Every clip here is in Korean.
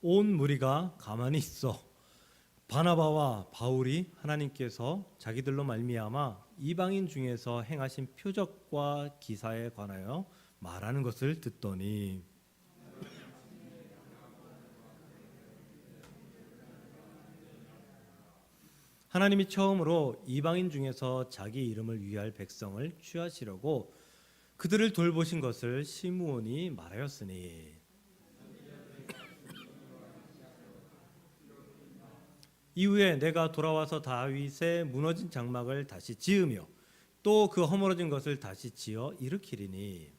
온 무리가 가만히 있어 바나바와 바울이 하나님께서 자기들로 말미암아 이방인 중에서 행하신 표적과 기사에 관하여 말하는 것을 듣더니 하나님이 처음으로 이방인 중에서 자기 이름을 위할 백성을 취하시려고 그들을 돌보신 것을 시므온이 말하였으니 이후에 내가 돌아와서 다윗의 무너진 장막을 다시 지으며 또 그 허물어진 것을 다시 지어 일으키리니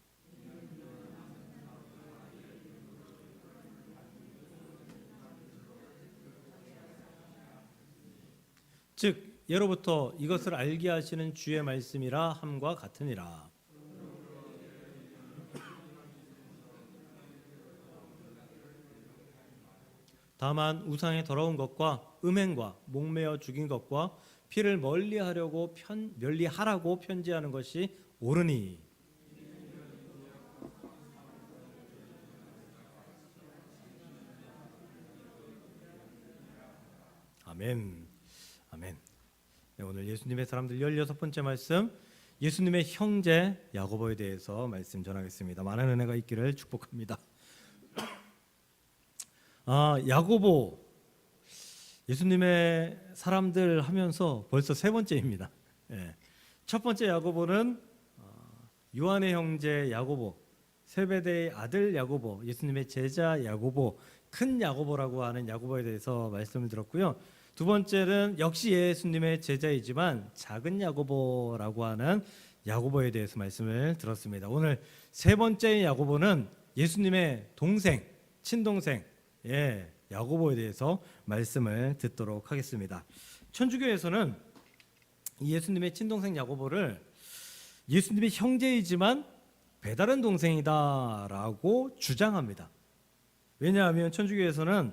즉 예로부터 이것을 알게 하시는 주의 말씀이라 함과 같으니라. 다만 우상의 더러운 것과 음행과 목매어 죽인 것과 피를 멀리하라고 편지하는 것이 옳으니 아멘. 아멘. 네, 오늘 예수님의 사람들 16번째 말씀, 예수님의 형제 야고보에 대해서 말씀 전하겠습니다. 많은 은혜가 있기를 축복합니다. 야고보, 예수님의 사람들 하면서 벌써 세 번째입니다. 첫 번째 야고보는 요한의 형제 야고보, 세베대의 아들 야고보, 예수님의 제자 야고보, 큰 야고보라고 하는 야고보에 대해서 말씀을 들었고요. 두 번째는 역시 예수님의 제자이지만 작은 야고보라고 하는 야고보에 대해서 말씀을 들었습니다. 오늘 세 번째 야고보는 예수님의 동생, 친동생, 야고보에 대해서 말씀을 듣도록 하겠습니다. 천주교에서는 예수님의 친동생 야고보를 예수님의 형제이지만 배다른 동생이다라고 주장합니다. 왜냐하면 천주교에서는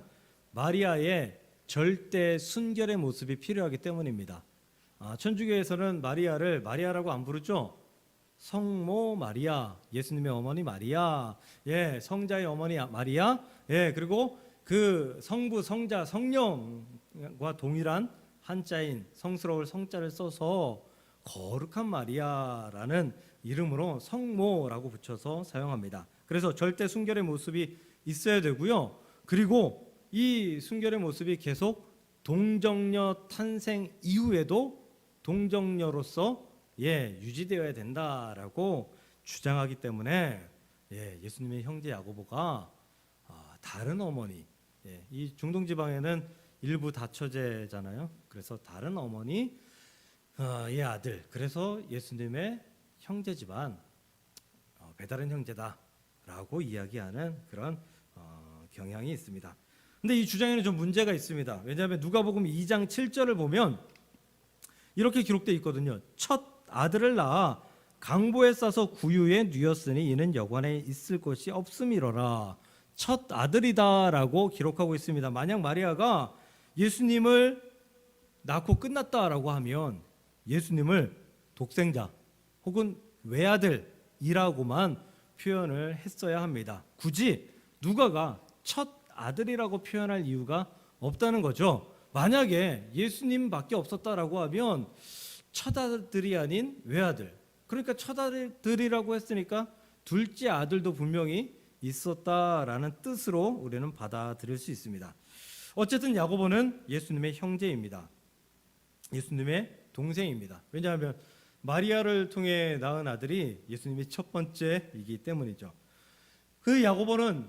마리아의 절대 순결의 모습이 필요하기 때문입니다. 천주교에서는 마리아라고 안 부르죠. 성모 마리아, 예수님의 어머니 마리아, 성자의 어머니 마리아, 그리고 그 성부, 성자, 성령과 동일한 한자인 성스러울 성자를 써서 거룩한 마리아라는 이름으로 성모라고 붙여서 사용합니다. 그래서 절대 순결의 모습이 있어야 되고요. 그리고 이 순결의 모습이 계속 동정녀 탄생 이후에도 동정녀로서 유지되어야 된다라고 주장하기 때문에 예수님의 형제 야고보가 다른 어머니, 이 중동 지방에는 일부 다처제잖아요. 그래서 다른 어머니의 아들, 그래서 예수님의 형제지만 배다른 형제다라고 이야기하는 그런 경향이 있습니다. 근데 이 주장에는 좀 문제가 있습니다. 왜냐하면 누가복음 2장 7절을 보면 이렇게 기록되어 있거든요. 첫 아들을 낳아 강보에 싸서 구유에 뉘었으니 이는 여관에 있을 곳이 없음이로라. 첫 아들이다라고 기록하고 있습니다. 만약 마리아가 예수님을 낳고 끝났다라고 하면 예수님을 독생자 혹은 외아들이라고만 표현을 했어야 합니다. 굳이 누가가 첫 아들이라고 표현할 이유가 없다는 거죠. 만약에 예수님밖에 없었다라고 하면 첫 아들이 아닌 외아들, 그러니까 첫 아들이라고 했으니까 둘째 아들도 분명히 있었다라는 뜻으로 우리는 받아들일 수 있습니다. 어쨌든 야고보는 예수님의 형제입니다. 예수님의 동생입니다. 왜냐하면 마리아를 통해 낳은 아들이 예수님의 첫 번째이기 때문이죠. 그 야고보는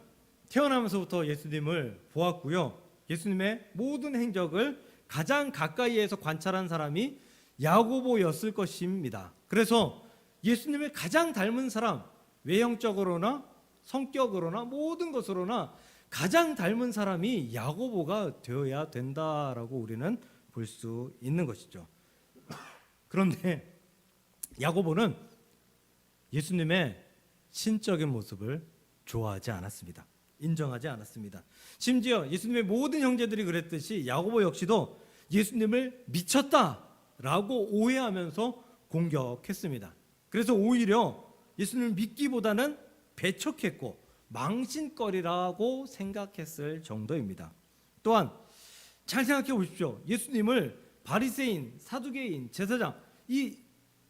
태어나면서부터 예수님을 보았고요. 예수님의 모든 행적을 가장 가까이에서 관찰한 사람이 야고보였을 것입니다. 그래서 예수님을 가장 닮은 사람, 외형적으로나 성격으로나 모든 것으로나 가장 닮은 사람이 야고보가 되어야 된다라고 우리는 볼 수 있는 것이죠. 그런데 야고보는 예수님의 신적인 모습을 좋아하지 않았습니다. 인정하지 않았습니다. 심지어 예수님의 모든 형제들이 그랬듯이 야고보 역시도 예수님을 미쳤다라고 오해하면서 공격했습니다. 그래서 오히려 예수님을 믿기보다는 배척했고 망신거리라고 생각했을 정도입니다. 또한 잘 생각해 보십시오. 예수님을 바리새인, 사두개인, 제사장, 이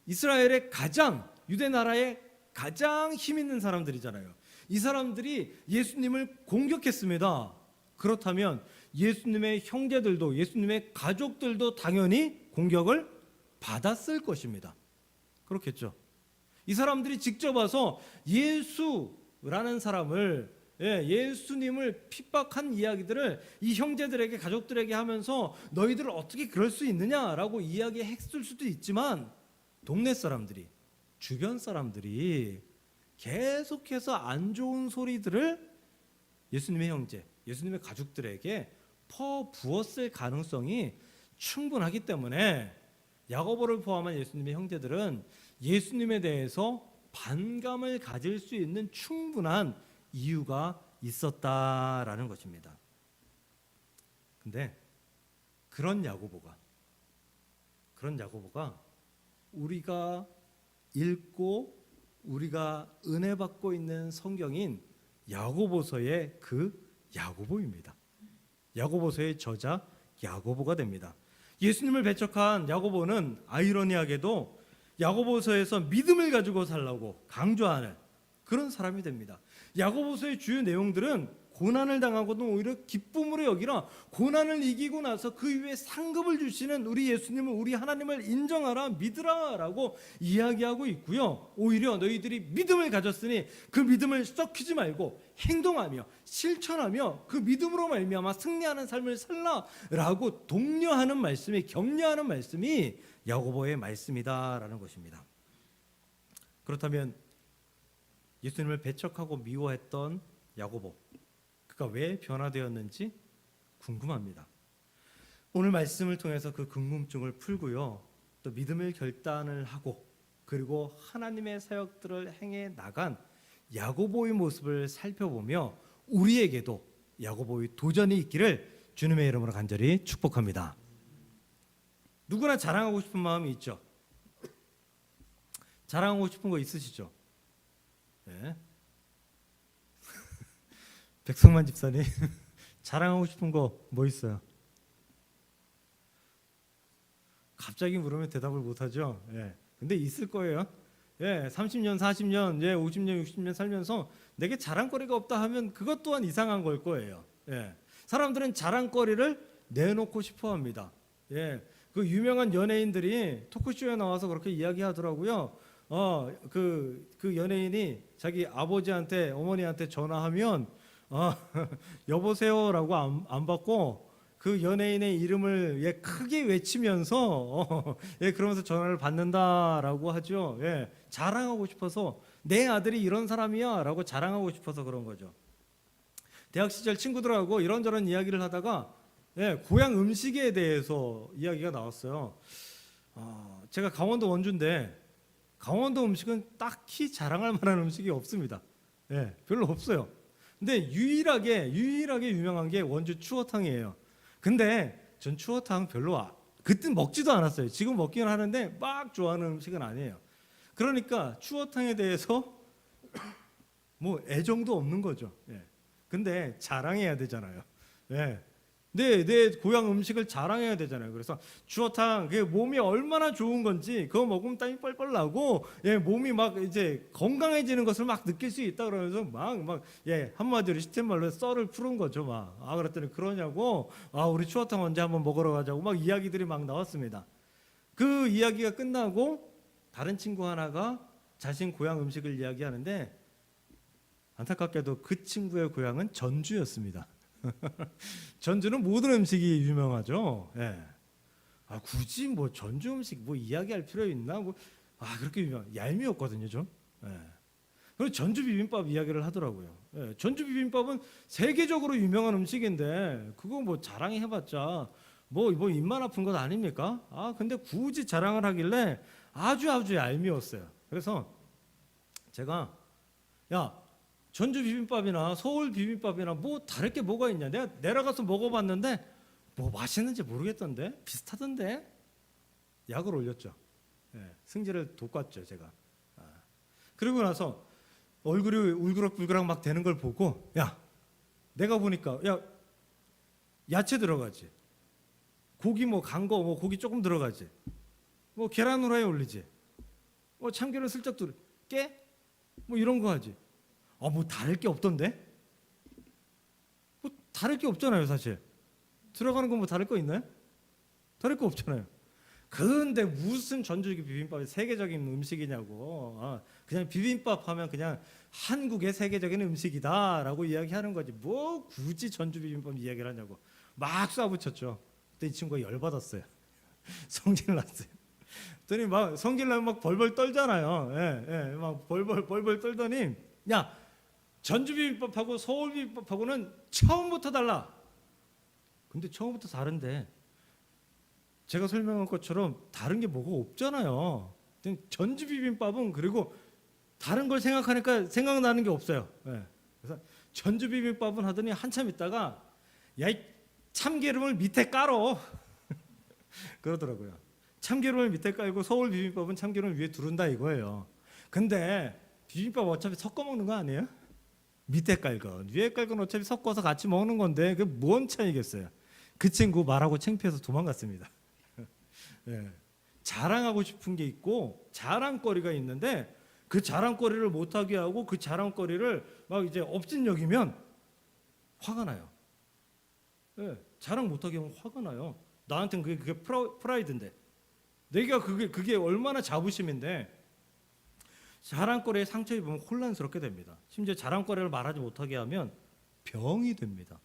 이스라엘의 가장, 유대 나라의 가장 힘 있는 사람들이잖아요. 이 사람들이 예수님을 공격했습니다. 그렇다면 예수님의 형제들도, 예수님의 가족들도 당연히 공격을 받았을 것입니다. 그렇겠죠. 이 사람들이 직접 와서 예수라는 사람을, 예수님을 핍박한 이야기들을 이 형제들에게, 가족들에게 하면서 너희들 어떻게 그럴 수 있느냐라고 이야기했을 수도 있지만, 동네 사람들이, 주변 사람들이 계속해서 안 좋은 소리들을 예수님의 형제, 예수님의 가족들에게 퍼부었을 가능성이 충분하기 때문에 야고보를 포함한 예수님의 형제들은 예수님에 대해서 반감을 가질 수 있는 충분한 이유가 있었다라는 것입니다. 근데 그런 야고보가 우리가 읽고 우리가 은혜 받고 있는 성경인 야고보서의 그 야고보입니다. 야고보서의 저자 야고보가 됩니다. 예수님을 배척한 야고보는 아이러니하게도 야고보서에서 믿음을 가지고 살라고 강조하는 그런 사람이 됩니다. 야고보서의 주요 내용들은 고난을 당하고도 오히려 기쁨으로 여기라, 고난을 이기고 나서 그 위에 상급을 주시는 우리 예수님을, 우리 하나님을 인정하라, 믿으라 라고 이야기하고 있고요. 오히려 너희들이 믿음을 가졌으니 그 믿음을 썩히지 말고 행동하며 실천하며 그 믿음으로 말미암아 승리하는 삶을 살라라고 독려하는 말씀이, 격려하는 말씀이 야고보의 말씀이다라는 것입니다. 그렇다면 예수님을 배척하고 미워했던 야고보, 그가 왜 변화되었는지 궁금합니다. 오늘 말씀을 통해서 그 궁금증을 풀고요, 또 믿음을 결단을 하고 그리고 하나님의 사역들을 행해 나간 야고보의 모습을 살펴보며 우리에게도 야고보의 도전이 있기를 주님의 이름으로 간절히 축복합니다. 누구나 자랑하고 싶은 마음이 있죠. 자랑하고 싶은 거 있으시죠? 네. 백성만 집사님 자랑하고 싶은 거 뭐 있어요? 갑자기 물으면 대답을 못하죠. 근데 있을 거예요. 30년, 40년, 50년, 60년 살면서 내게 자랑거리가 없다 하면 그것 또한 이상한 걸 거예요. 사람들은 자랑거리를 내놓고 싶어합니다. 그 유명한 연예인들이 토크쇼에 나와서 그렇게 이야기하더라고요. 그 연예인이 자기 아버지한테, 어머니한테 전화하면 여보세요라고 안 받고 그 연예인의 이름을 크게 외치면서 그러면서 전화를 받는다라고 하죠. 자랑하고 싶어서, 내 아들이 이런 사람이야라고 자랑하고 싶어서 그런 거죠. 대학 시절 친구들하고 이런저런 이야기를 하다가 고향 음식에 대해서 이야기가 나왔어요. 제가 강원도 원주인데 강원도 음식은 딱히 자랑할 만한 음식이 없습니다. 별로 없어요. 근데 유일하게 유명한 게 원주 추어탕이에요. 근데 전 추어탕 별로 그때 먹지도 않았어요. 지금 먹기는 하는데 막 좋아하는 음식은 아니에요. 그러니까 추어탕에 대해서 뭐 애정도 없는 거죠. 근데 자랑해야 되잖아요. 내 고향 음식을 자랑해야 되잖아요. 그래서 추어탕, 그게 몸이 얼마나 좋은 건지, 그거 먹으면 땀이 뻘뻘 나고, 몸이 막 이제 건강해지는 것을 막 느낄 수 있다 그러면서 한마디로 시쳇말로 썰을 푸른 거죠. 그랬더니 그러냐고, 우리 추어탕 언제 한번 먹으러 가자고 막 이야기들이 막 나왔습니다. 그 이야기가 끝나고 다른 친구 하나가 자신 고향 음식을 이야기하는데 안타깝게도 그 친구의 고향은 전주였습니다. 전주는 모든 음식이 유명하죠. 굳이 뭐 전주 음식 뭐 이야기할 필요 있나? 그렇게 유명, 얄미웠거든요 좀. 그리고 전주 비빔밥 이야기를 하더라고요. 전주 비빔밥은 세계적으로 유명한 음식인데 그거 뭐 자랑해봤자 뭐 입만 아픈 것 아닙니까? 근데 굳이 자랑을 하길래 아주 얄미웠어요. 그래서 제가 전주 비빔밥이나 서울 비빔밥이나 뭐 다를 게 뭐가 있냐, 내가 내려가서 먹어봤는데 뭐 맛있는지 모르겠던데 비슷하던데 약을 올렸죠. 승질을 돋궜죠 제가. 그리고 나서 얼굴이 울그락불그락 막 되는 걸 보고, 야, 내가 보니까 야, 야채 들어가지, 고기 뭐 간 거 뭐 고기 조금 들어가지, 뭐 계란 후라이 올리지, 뭐 참기름 슬쩍 깨? 뭐 이런 거 하지. 뭐 다를 게 없던데? 뭐 다를 게 없잖아요, 사실. 들어가는 건 뭐 다를 거 있나요? 다를 거 없잖아요. 근데 무슨 전주기 비빔밥이 세계적인 음식이냐고. 그냥 비빔밥 하면 그냥 한국의 세계적인 음식이다라고 이야기하는 거지. 뭐 굳이 전주 비빔밥 이야기를 하냐고. 막 쏴붙였죠. 그때 이 친구가 열받았어요. 성질 났어요. 그랬더니 막 성질 나면 막 벌벌 떨잖아요. 예, 막 벌벌 떨더니, 야, 전주 비빔밥하고 서울 비빔밥하고는 처음부터 달라. 근데 처음부터 다른데 제가 설명한 것처럼 다른 게 뭐가 없잖아요. 전주 비빔밥은 그리고 다른 걸 생각하니까 생각나는 게 없어요. 예. 그래서 전주 비빔밥은 하더니 한참 있다가, 야, 이 참기름을 밑에 깔어. 그러더라고요. 참기름을 밑에 깔고 서울 비빔밥은 참기름을 위에 두른다 이거예요. 근데 비빔밥 어차피 섞어 먹는 거 아니에요? 밑에 깔건 위에 깔건 어차피 섞어서 같이 먹는 건데 그 뭔 차이겠어요. 그 친구 말하고 창피해서 도망갔습니다. 예. 자랑하고 싶은 게 있고 자랑거리가 있는데 그 자랑거리를 못하게 하고 그 자랑거리를 막 이제 업신여기면 화가 나요. 예. 자랑 못하게 하면 화가 나요. 나한테는 그게 프라이드인데, 내가 그게 얼마나 자부심인데, 자랑거리에 상처 입으면 혼란스럽게 됩니다. 심지어 자랑거리를 말하지 못하게 하면 병이 됩니다.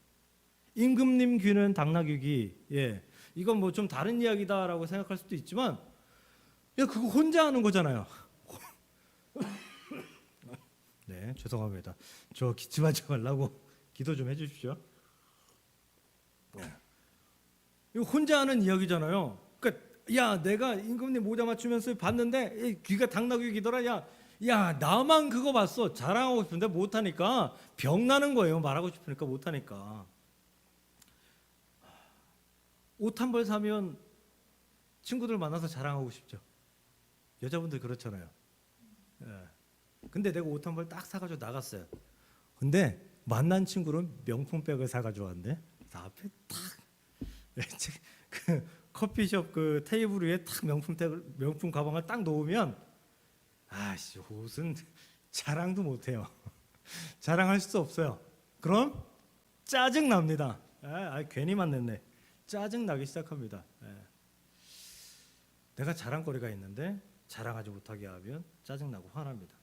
임금님 귀는 당나귀 귀. 예. 이건 뭐 좀 다른 이야기다라고 생각할 수도 있지만, 야, 그거 혼자 하는 거잖아요. 네, 죄송합니다. 저 기침하지 말라고 기도 좀 해주십시오. 이거 혼자 하는 이야기잖아요. 그러니까 야, 내가 임금님 모자 맞추면서 봤는데 귀가 당나귀 귀더라. 야, 나만 그거 봤어. 자랑하고 싶은데 못하니까 병 나는 거예요. 말하고 싶으니까 못하니까. 옷 한 벌 사면 친구들 만나서 자랑하고 싶죠. 여자분들 그렇잖아요. 예. 근데 내가 옷 한 벌 딱 사가지고 나갔어요. 근데 만난 친구는 명품백을 사가지고 왔는데 앞에 딱 그 커피숍 그 테이블 위에 딱 명품 가방을 딱 놓으면, 아씨, 옷은 자랑도 못해요. 자랑할 수 없어요. 그럼 짜증 납니다. 괜히 만났네. 짜증 나기 시작합니다. 내가 자랑거리가 있는데 자랑하지 못하게 하면 짜증 나고 화납니다.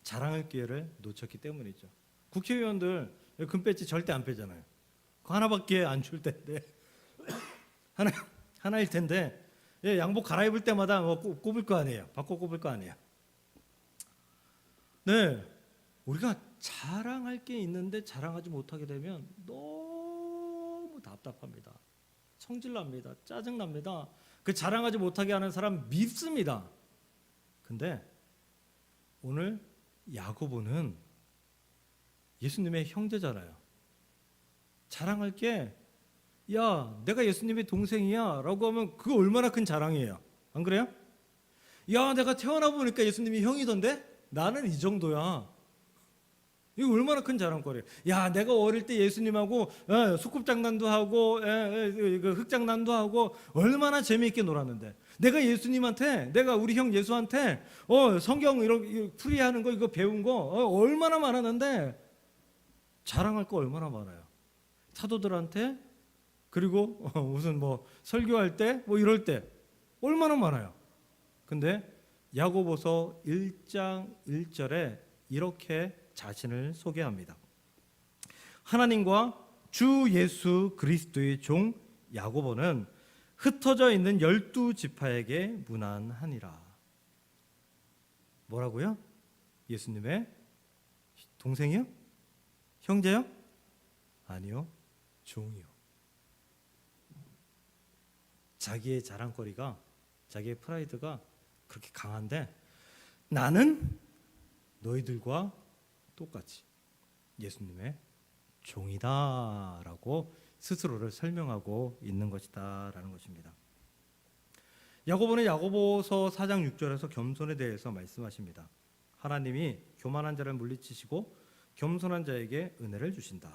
자랑할 기회를 놓쳤기 때문이죠. 국회의원들 금배지 절대 안 빼잖아요. 그거 하나밖에 안 줄 텐데 하나일 텐데, 양복 갈아입을 때마다 뭐 꼽을 거 아니에요. 바꿔 꼽을 거 아니에요. 네, 우리가 자랑할 게 있는데 자랑하지 못하게 되면 너무 답답합니다. 성질납니다. 짜증납니다. 그 자랑하지 못하게 하는 사람 밉습니다. 근데 오늘 야고보는 예수님의 형제잖아요. 자랑할 게, 야, 내가 예수님의 동생이야 라고 하면 그거 얼마나 큰 자랑이에요. 안 그래요? 야, 내가 태어나 보니까 예수님이 형이던데? 나는 이 정도야. 이거 얼마나 큰 자랑거리예요. 야, 내가 어릴 때 예수님하고 소꿉장난도 하고 흙장난도 하고 얼마나 재미있게 놀았는데, 내가 예수님한테, 내가 우리 형 예수한테 성경 이렇게 풀이하는 거 이거 배운 거 얼마나 많았는데, 자랑할 거 얼마나 많아요. 사도들한테, 그리고 무슨 뭐 설교할 때 뭐 이럴 때 얼마나 많아요. 근데 야고보서 1장 1절에 이렇게 자신을 소개합니다. 하나님과 주 예수 그리스도의 종 야고보는 흩어져 있는 12지파에게 문안하니라. 뭐라고요? 예수님의 동생이요? 형제요? 아니요. 종이요. 자기의 자랑거리가, 자기의 프라이드가 그렇게 강한데, 나는 너희들과 똑같이 예수님의 종이다라고 스스로를 설명하고 있는 것이다라는 것입니다. 야고보는 야고보서 4장 6절에서 겸손에 대해서 말씀하십니다. 하나님이 교만한 자를 물리치시고 겸손한 자에게 은혜를 주신다.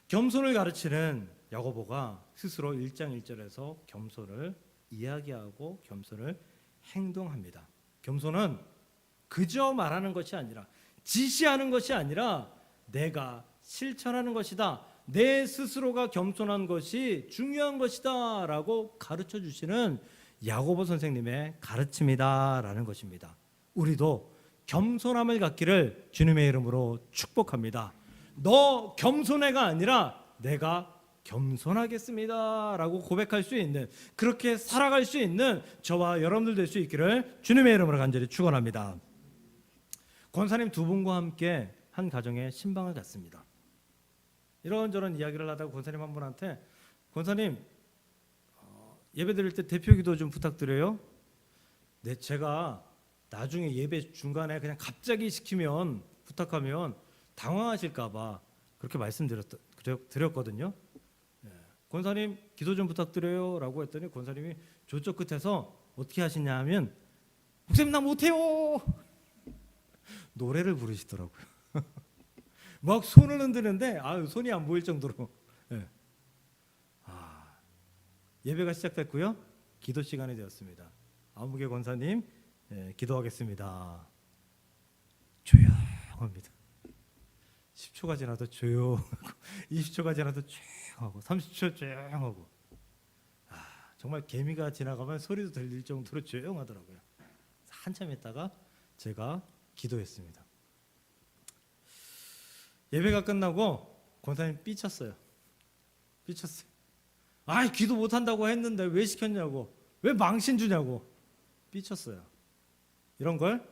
겸손을 가르치는 야고보가 스스로 1장 1절에서 겸손을 이야기하고 겸손을 행동합니다. 겸손은 그저 말하는 것이 아니라, 지시하는 것이 아니라 내가 실천하는 것이다. 내 스스로가 겸손한 것이 중요한 것이다 라고 가르쳐 주시는 야고보 선생님의 가르침이다라는 것입니다. 우리도 겸손함을 갖기를 주님의 이름으로 축복합니다. 너 겸손해가 아니라 내가 겸손하겠습니다 라고 고백할 수 있는, 그렇게 살아갈 수 있는 저와 여러분들 될 수 있기를 주님의 이름으로 간절히 축원합니다. 권사님 두 분과 함께 한 가정에 신방을 갔습니다. 이런저런 이야기를 하다가 권사님 한 분한테, 권사님 예배 드릴 때 대표 기도 좀 부탁드려요. 네, 제가 나중에 예배 중간에 그냥 갑자기 시키면, 부탁하면 당황하실까 봐 그렇게 말씀드렸거든요. 네. 권사님 기도 좀 부탁드려요 라고 했더니 권사님이 저쪽 끝에서 어떻게 하시냐 하면, 목사님 나 못해요 노래를 부르시더라고요. 막 손을 흔드는데 손이 안 보일 정도로. 네. 예배가 시작됐고요. 기도 시간이 되었습니다. 아무개 권사님 기도하겠습니다. 조용합니다. 10초가 지나도 조용하고 20초가 지나도 조용하고 30초 조용하고, 정말 개미가 지나가면 소리도 들릴 정도로 조용하더라고요. 한참 있다가 제가 기도했습니다. 예배가 끝나고 권사님 삐쳤어요. 기도 못한다고 했는데 왜 시켰냐고, 왜 망신 주냐고 삐쳤어요. 이런 걸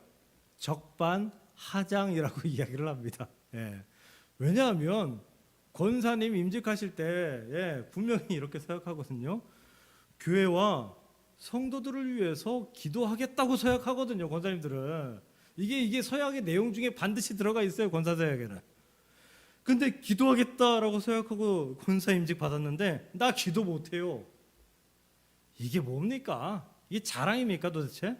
적반하장이라고 이야기를 합니다. 예. 왜냐하면 권사님 임직하실 때 분명히 이렇게 생각하거든요. 교회와 성도들을 위해서 기도하겠다고 서약하거든요. 권사님들은 이게 서약의 내용 중에 반드시 들어가 있어요. 권사 서약에는. 근데 기도하겠다라고 생각하고 권사 임직 받았는데 나 기도 못해요. 이게 뭡니까? 이게 자랑입니까 도대체?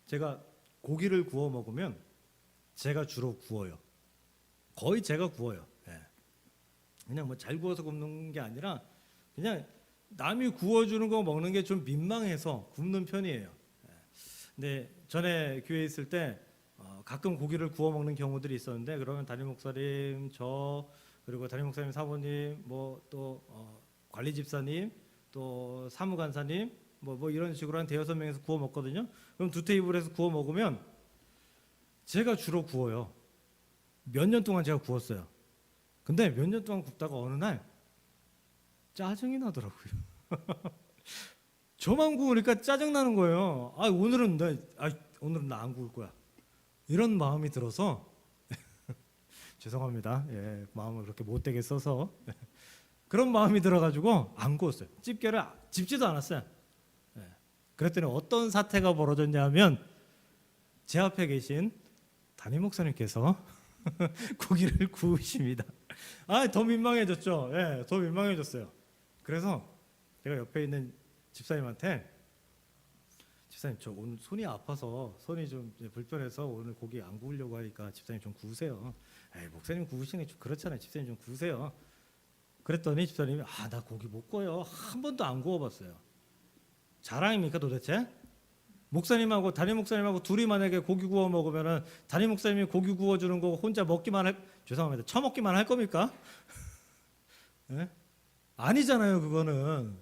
제가 고기를 구워 먹으면 제가 주로 구워요. 거의 제가 구워요. 그냥 뭐 잘 구워서 굽는 게 아니라 그냥 남이 구워주는 거 먹는 게 좀 민망해서 굽는 편이에요. 근데 전에 교회에 있을 때 가끔 고기를 구워 먹는 경우들이 있었는데, 그러면 담임 목사님, 저, 그리고 담임 목사님 사모님, 뭐 또 관리 집사님, 또 사무간사님, 뭐 이런 식으로 한 5-6명에서 구워 먹거든요. 그럼 두 테이블에서 구워 먹으면 제가 주로 구워요. 몇 년 동안 제가 구웠어요. 근데 몇 년 동안 굽다가 어느 날 짜증이 나더라고요. 저만 구우니까 짜증 나는 거예요. 오늘은 나 안 구울 거야. 이런 마음이 들어서 죄송합니다. 마음을 그렇게 못되게 써서 그런 마음이 들어가지고 안 구웠어요. 집게를 집지도 않았어요. 그랬더니 어떤 사태가 벌어졌냐면, 제 앞에 계신 담임 목사님께서 고기를 구우십니다. 더 민망해졌죠. 더 민망해졌어요. 그래서 제가 옆에 있는 집사님한테, 집사님 저 오늘 손이 아파서, 손이 좀 불편해서 오늘 고기 안 구우려고 하니까 집사님 좀 구우세요. 목사님 구우시는 게 좀 그렇잖아요. 집사님 좀 구우세요. 그랬더니 집사님이 나 고기 못 구워요. 한 번도 안 구워봤어요. 자랑입니까 도대체? 목사님하고 담임 목사님하고 둘이 만약에 고기 구워 먹으면은 담임 목사님이 고기 구워주는 거 혼자 죄송합니다, 처먹기만 할 겁니까? 아니잖아요 그거는.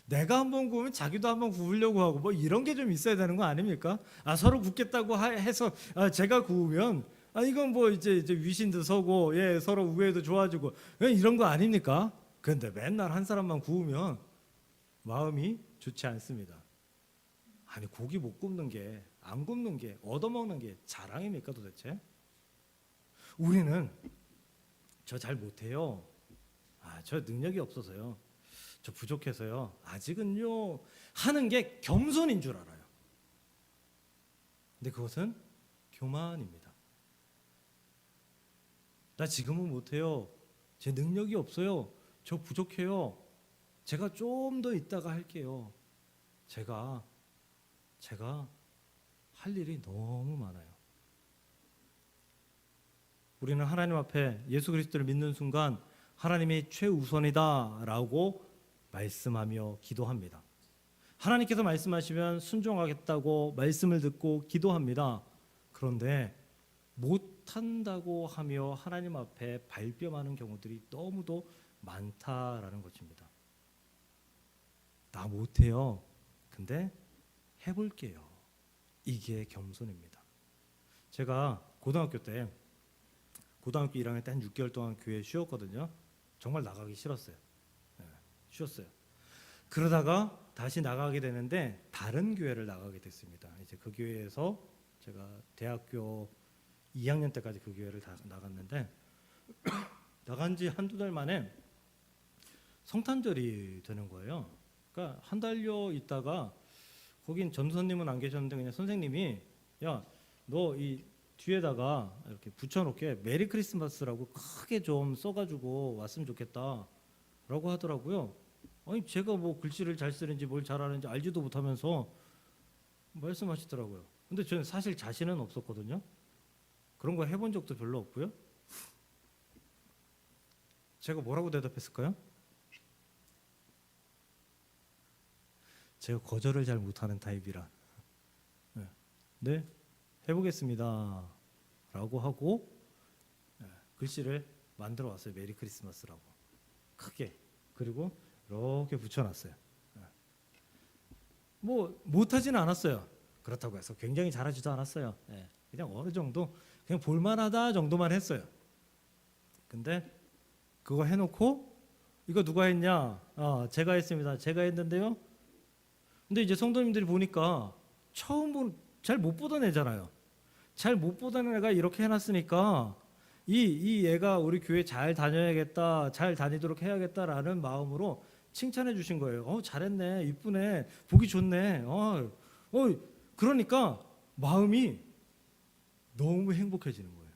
내가 한번 구우면 자기도 한번 구우려고 하고 뭐 이런 게 좀 있어야 되는 거 아닙니까? 서로 굽겠다고 해서 제가 구우면 이건 뭐 이제 위신도 서고 서로 우애도 좋아지고 이런 거 아닙니까? 그런데 맨날 한 사람만 구우면 마음이 좋지 않습니다. 고기 못 굽는 게, 안 굽는 게, 얻어먹는 게 자랑입니까 도대체? 우리는 저 잘 못해요. 저 능력이 없어서요. 저 부족해서요. 아직은요. 하는 게 겸손인 줄 알아요. 근데 그것은 교만입니다. 나 지금은 못해요. 제 능력이 없어요. 저 부족해요. 제가 좀 더 있다가 할게요. 제가 제가 할 일이 너무 많아요. 우리는 하나님 앞에 예수 그리스도를 믿는 순간 하나님이 최우선이다라고 말씀하며 기도합니다. 하나님께서 말씀하시면 순종하겠다고 말씀을 듣고 기도합니다. 그런데 못한다고 하며 하나님 앞에 발뺌하는 경우들이 너무도 많다라는 것입니다. 나 못해요. 근데 해볼게요. 이게 겸손입니다. 제가 고등학교 1학년 때 한 6개월 동안 교회에 쉬었거든요. 정말 나가기 싫었어요. 쉬었어요. 그러다가 다시 나가게 되는데 다른 교회를 나가게 됐습니다. 이제 그 교회에서 제가 대학교 2학년 때까지 그 교회를 다 나갔는데 나간 지 한두 달 만에 성탄절이 되는 거예요. 그러니까 한 달여 있다가 거긴 전도사님은 안 계셨는데 그냥 선생님이 야, 너 이 뒤에다가 이렇게 붙여놓게 메리 크리스마스라고 크게 좀 써가지고 왔으면 좋겠다라고 하더라고요. 아니 제가 뭐 글씨를 잘 쓰는지 뭘 잘하는지 알지도 못하면서 말씀하시더라고요. 근데 저는 사실 자신은 없었거든요. 그런 거 해본 적도 별로 없고요. 제가 뭐라고 대답했을까요? 제가 거절을 잘 못하는 타입이라 네 해보겠습니다 라고 하고 글씨를 만들어 왔어요. 메리 크리스마스라고 크게. 그리고 이렇게 붙여놨어요. 뭐 못하지는 않았어요. 그렇다고 해서 굉장히 잘하지도 않았어요. 그냥 어느 정도 그냥 볼만하다 정도만 했어요. 근데 그거 해놓고 이거 누가 했냐? 제가 했습니다. 제가 했는데요. 근데 이제 성도님들이 보니까 처음 잘 못 보던 애잖아요. 잘 못 보던 애가 이렇게 해놨으니까 이 애가 우리 교회 잘 다녀야겠다, 잘 다니도록 해야겠다라는 마음으로 칭찬해 주신 거예요. 잘했네, 이쁘네, 보기 좋네. 그러니까 마음이 너무 행복해지는 거예요.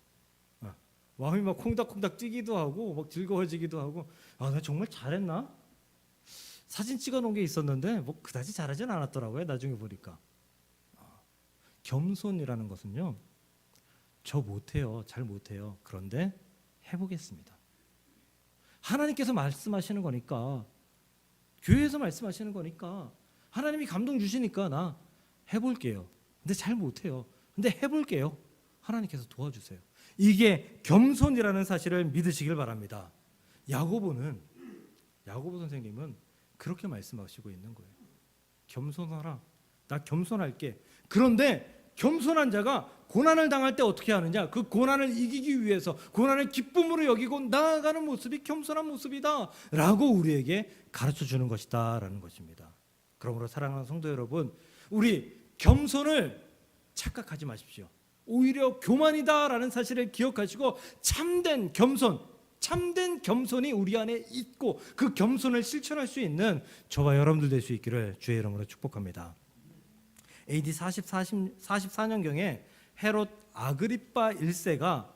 마음이 막 콩닥콩닥 뛰기도 하고 막 즐거워지기도 하고 나 정말 잘했나? 사진 찍어놓은 게 있었는데 뭐 그다지 잘하진 않았더라고요. 나중에 보니까. 겸손이라는 것은요. 저 못해요. 잘 못해요. 그런데 해보겠습니다. 하나님께서 말씀하시는 거니까 교회에서 말씀하시는 거니까 하나님이 감동 주시니까 나 해볼게요. 근데 잘 못해요. 근데 해볼게요. 하나님께서 도와주세요. 이게 겸손이라는 사실을 믿으시길 바랍니다. 야고보 선생님은 그렇게 말씀하시고 있는 거예요. 겸손하라. 나 겸손할게. 그런데 겸손한 자가 고난을 당할 때 어떻게 하느냐? 그 고난을 이기기 위해서 고난을 기쁨으로 여기고 나아가는 모습이 겸손한 모습이다 라고 우리에게 가르쳐 주는 것이다 라는 것입니다. 그러므로 사랑하는 성도 여러분, 우리 겸손을 착각하지 마십시오. 오히려 교만이다 라는 사실을 기억하시고 참된 겸손이 우리 안에 있고 그 겸손을 실천할 수 있는 저와 여러분들 될 수 있기를 주의 이름으로 축복합니다. AD 44년경에 헤롯 아그리파 1세가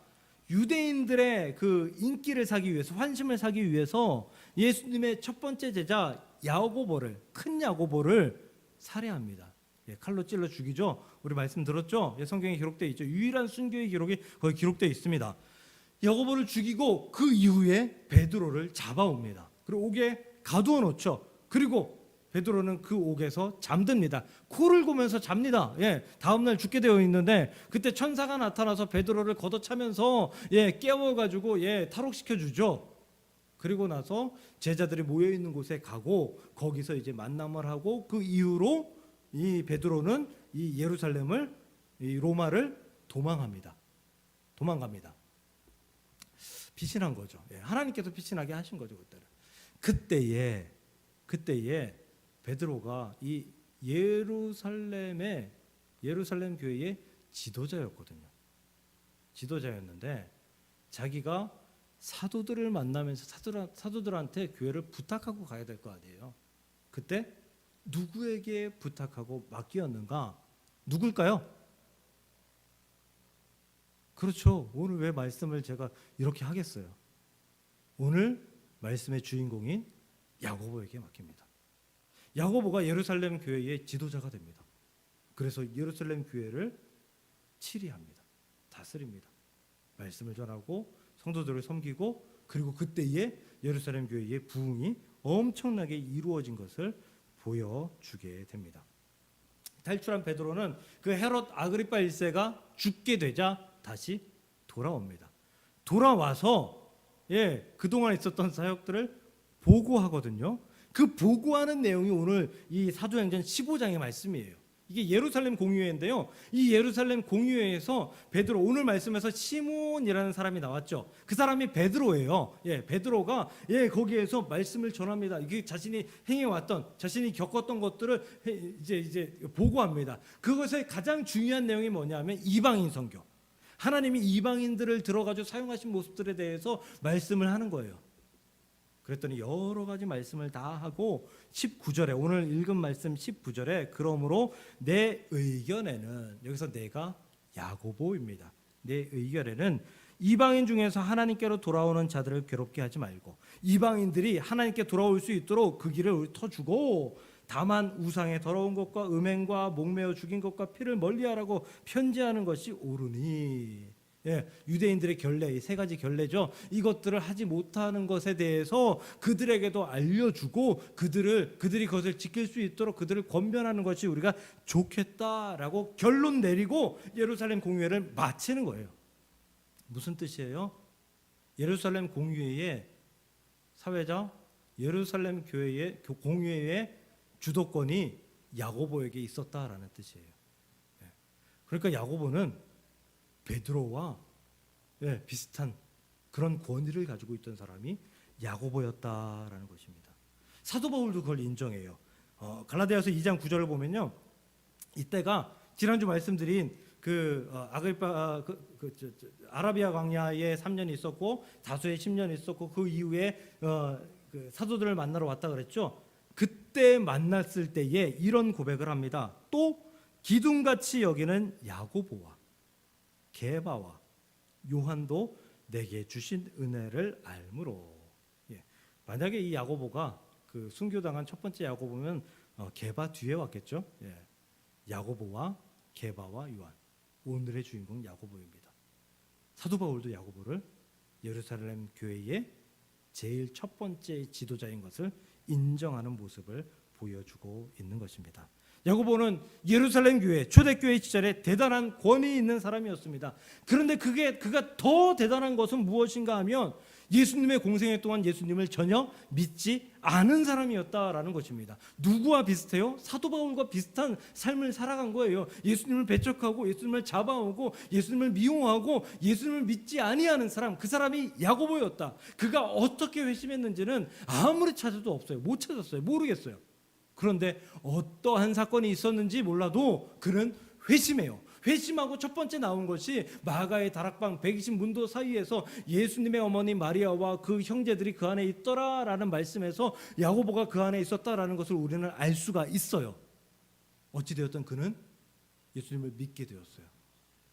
유대인들의 그 인기를 사기 위해서, 환심을 사기 위해서 예수님의 첫 번째 제자 큰 야고보를 살해합니다. 칼로 찔러 죽이죠. 우리 말씀 들었죠? 성경에 기록되어 있죠. 유일한 순교의 기록이 거기 기록되어 있습니다. 야고보를 죽이고 그 이후에 베드로를 잡아옵니다. 그리고 옥에 가두어 놓죠. 그리고 베드로는 그 옥에서 잠듭니다. 코를 고면서 잡니다. 다음날 죽게 되어 있는데 그때 천사가 나타나서 베드로를 걷어차면서 깨워가지고 탈옥시켜 주죠. 그리고 나서 제자들이 모여 있는 곳에 가고 거기서 이제 만남을 하고 그 이후로 이 베드로는 이 예루살렘을 이 로마를 도망갑니다. 피신한 거죠. 하나님께서 피신하게 하신 거죠. 그때는. 그때에 베드로가 이 예루살렘 교회의 지도자였는데 자기가 사도들을 만나면서 사도들한테 교회를 부탁하고 가야 될 거 아니에요. 그때 누구에게 부탁하고 맡겼는가? 누굴까요? 그렇죠. 오늘 왜 말씀을 제가 이렇게 하겠어요? 오늘 말씀의 주인공인 야고보에게 맡깁니다. 야고보가 예루살렘 교회의 지도자가 됩니다. 그래서 예루살렘 교회를 치리합니다. 다스립니다. 말씀을 전하고 성도들을 섬기고, 그리고 그때에 예루살렘 교회의 부흥이 엄청나게 이루어진 것을 보여주게 됩니다. 탈출한 베드로는 그 헤롯 아그리파 1세가 죽게 되자 다시 돌아옵니다. 돌아와서 그동안 있었던 사역들을 보고하거든요. 그 보고하는 내용이 오늘 이 사도행전 15장의 말씀이에요. 이게 예루살렘 공유회인데요. 이 예루살렘 공유회에서 베드로, 오늘 말씀에서 시몬이라는 사람이 나왔죠. 그 사람이 베드로예요. 베드로가 거기에서 말씀을 전합니다. 이게 자신이 행해왔던, 자신이 겪었던 것들을 이제 보고합니다. 그것의 가장 중요한 내용이 뭐냐면 이방인 선교. 하나님이 이방인들을 들어가지고 사용하신 모습들에 대해서 말씀을 하는 거예요. 그랬더니 여러 가지 말씀을 다 하고 19절에, 오늘 읽은 말씀 19절에, 그러므로 내 의견에는, 여기서 내가 야고보입니다. 내 의견에는 이방인 중에서 하나님께로 돌아오는 자들을 괴롭게 하지 말고, 이방인들이 하나님께 돌아올 수 있도록 그 길을 터주고, 다만 우상의 더러운 것과 음행과 목매어 죽인 것과 피를 멀리하라고 편지하는 것이 옳으니. 유대인들의 결례, 이 세 가지 결례죠. 이것들을 하지 못하는 것에 대해서 그들에게도 알려주고, 그들이 그것을 지킬 수 있도록 그들을 권면하는 것이 우리가 좋겠다라고 결론 내리고 예루살렘 공유회를 마치는 거예요. 무슨 뜻이에요? 예루살렘 공유회의 사회자, 예루살렘 교회의 공유회의 주도권이 야고보에게 있었다라는 뜻이에요. 그러니까 야고보는 베드로와 비슷한 그런 권위를 가지고 있던 사람이 야고보였다라는 것입니다. 사도 바울도 그걸 인정해요. 갈라디아서 2장 9절을 보면요, 이때가 지난주 말씀드린 그 아글파 아라비아 광야에 3년 있었고 다소에 10년 있었고, 그 이후에 그 사도들을 만나러 왔다 그랬죠. 그때 만났을 때에 이런 고백을 합니다. 또 기둥같이 여기는 야고보와 게바와 요한도 내게 주신 은혜를 알므로. 만약에 이 야고보가 그 순교당한 첫 번째 야고보면 게바 뒤에 왔겠죠. 야고보와 게바와 요한, 오늘의 주인공 야고보입니다. 사도 바울도 야고보를 예루살렘 교회의 제일 첫 번째 지도자인 것을 인정하는 모습을 보여주고 있는 것입니다. 야고보는 예루살렘 교회, 초대교회 시절에 대단한 권위 있는 사람이었습니다. 그런데 그가 더 대단한 것은 무엇인가 하면 예수님의 공생애 동안 예수님을 전혀 믿지 않은 사람이었다라는 것입니다. 누구와 비슷해요? 사도 바울과 비슷한 삶을 살아간 거예요. 예수님을 배척하고 예수님을 잡아오고 예수님을 미워하고 예수님을 믿지 아니하는 사람, 그 사람이 야고보였다. 그가 어떻게 회심했는지는 아무리 찾아도 없어요. 못 찾았어요. 모르겠어요. 그런데 어떠한 사건이 있었는지 몰라도 그는 회심해요. 회심하고 첫 번째 나온 것이 마가의 다락방 120문도 사이에서 예수님의 어머니 마리아와 그 형제들이 그 안에 있더라라는 말씀에서 야고보가 그 안에 있었다라는 것을 우리는 알 수가 있어요. 어찌되었든 그는 예수님을 믿게 되었어요.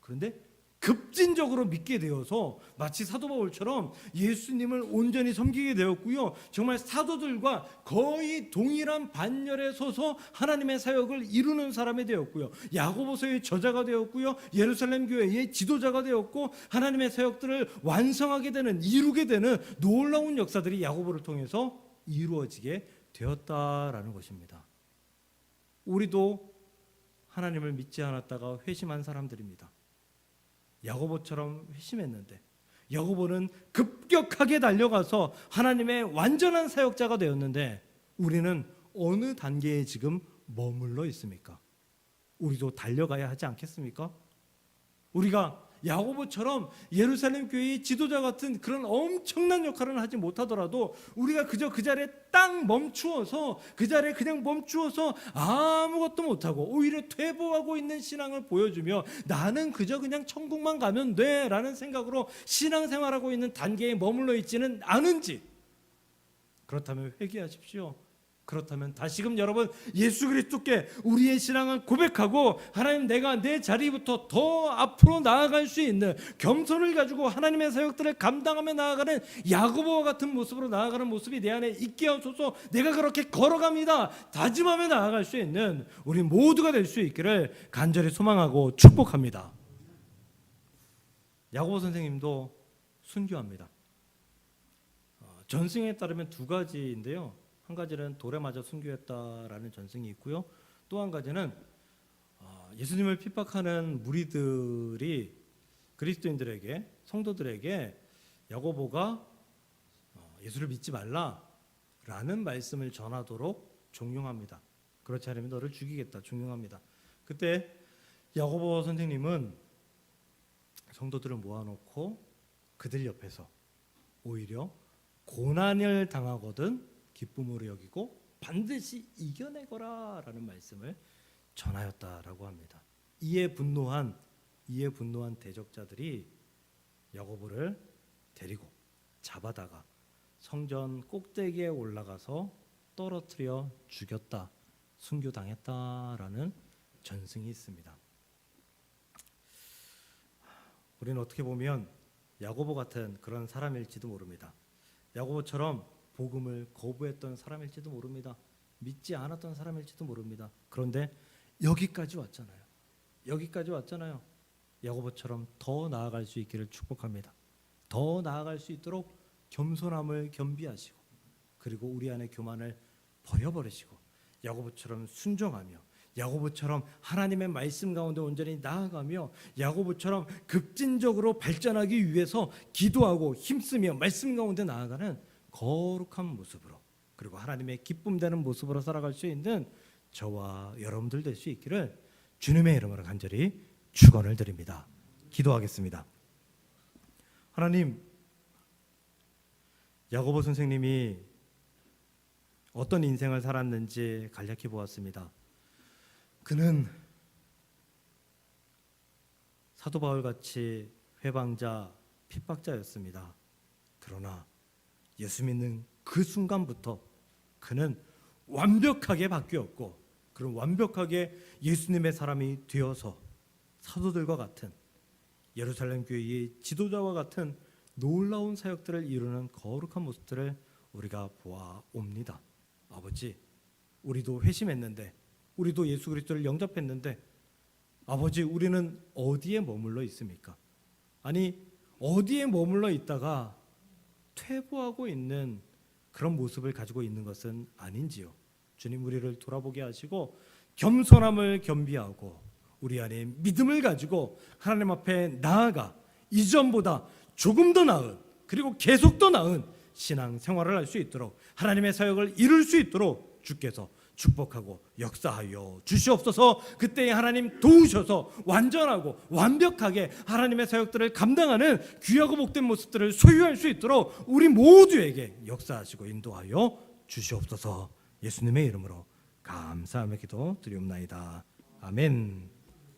그런데 급진적으로 믿게 되어서 마치 사도 바울처럼 예수님을 온전히 섬기게 되었고요. 정말 사도들과 거의 동일한 반열에 서서 하나님의 사역을 이루는 사람이 되었고요. 야고보서의 저자가 되었고요. 예루살렘 교회의 지도자가 되었고, 하나님의 사역들을 완성하게 되는, 이루게 되는 놀라운 역사들이 야고보를 통해서 이루어지게 되었다라는 것입니다. 우리도 하나님을 믿지 않았다가 회심한 사람들입니다. 야고보처럼 회심했는데, 야고보는 급격하게 달려가서 하나님의 완전한 사역자가 되었는데, 우리는 어느 단계에 지금 머물러 있습니까? 우리도 달려가야 하지 않겠습니까? 우리가 야고보처럼 예루살렘 교회의 지도자 같은 그런 엄청난 역할을 하지 못하더라도 우리가 그저 그 자리에 딱 멈추어서, 그 자리에 그냥 멈추어서 아무것도 못하고 오히려 퇴보하고 있는 신앙을 보여주며 나는 그저 그냥 천국만 가면 돼 라는 생각으로 신앙생활하고 있는 단계에 머물러 있지는 않은지, 그렇다면 회개하십시오. 그렇다면 다시금 여러분 예수 그리스도께 우리의 신앙을 고백하고 하나님 내가 내 자리부터 더 앞으로 나아갈 수 있는 겸손을 가지고 하나님의 사역들을 감당하며 나아가는 야고보와 같은 모습으로 나아가는 모습이 내 안에 있게 하소서. 내가 그렇게 걸어갑니다 다짐하며 나아갈 수 있는 우리 모두가 될 수 있기를 간절히 소망하고 축복합니다. 야고보 선생님도 순교합니다. 전승에 따르면 두 가지인데요. 한 가지는 돌에 맞아 순교했다라는 전승이 있고요. 또 한 가지는 예수님을 핍박하는 무리들이 그리스도인들에게 성도들에게 야고보가 예수를 믿지 말라라는 말씀을 전하도록 종용합니다. 그렇지 않으면 너를 죽이겠다 종용합니다. 그때 야고보 선생님은 성도들을 모아놓고 그들 옆에서 오히려 고난을 당하거든 기쁨으로 여기고 반드시 이겨내거라라는 말씀을 전하였다라고 합니다. 이에 분노한 대적자들이 야고보를 데리고 잡아다가 성전 꼭대기에 올라가서 떨어뜨려 죽였다, 순교당했다라는 전승이 있습니다. 우리는 어떻게 보면 야고보 같은 그런 사람일지도 모릅니다. 야고보처럼 복음을 거부했던 사람일지도 모릅니다. 믿지 않았던 사람일지도 모릅니다. 그런데 여기까지 왔잖아요. 야고보처럼 더 나아갈 수 있기를 축복합니다. 더 나아갈 수 있도록 겸손함을 겸비하시고 그리고 우리 안의 교만을 버려버리시고 야고보처럼 순종하며 야고보처럼 하나님의 말씀 가운데 온전히 나아가며 야고보처럼 급진적으로 발전하기 위해서 기도하고 힘쓰며 말씀 가운데 나아가는 거룩한 모습으로 그리고 하나님의 기쁨되는 모습으로 살아갈 수 있는 저와 여러분들 될 수 있기를 주님의 이름으로 간절히 축원을 드립니다. 기도하겠습니다. 하나님, 야고보 선생님이 어떤 인생을 살았는지 간략히 보았습니다. 그는 사도 바울같이 회방자, 핍박자였습니다. 그러나 예수 믿는 그 순간부터 그는 완벽하게 바뀌었고 그런 완벽하게 예수님의 사람이 되어서 사도들과 같은 예루살렘 교회의 지도자와 같은 놀라운 사역들을 이루는 거룩한 모습들을 우리가 보아옵니다. 아버지, 우리도 회심했는데 우리도 예수 그리스도를 영접했는데 아버지, 우리는 어디에 머물러 있습니까? 아니, 어디에 머물러 있다가 퇴보하고 있는 그런 모습을 가지고 있는 것은 아닌지요. 주님, 우리를 돌아보게 하시고 겸손함을 겸비하고 우리 안에 믿음을 가지고 하나님 앞에 나아가 이전보다 조금 더 나은 그리고 계속 더 나은 신앙 생활을 할 수 있도록 하나님의 사역을 이룰 수 있도록 주께서 축복하고 역사하여 주시옵소서. 그때 하나님 도우셔서 완전하고 완벽하게 하나님의 사역들을 감당하는 귀하고 복된 모습들을 소유할 수 있도록 우리 모두에게 역사하시고 인도하여 주시옵소서. 예수님의 이름으로 감사하며 기도 드리옵나이다. 아멘.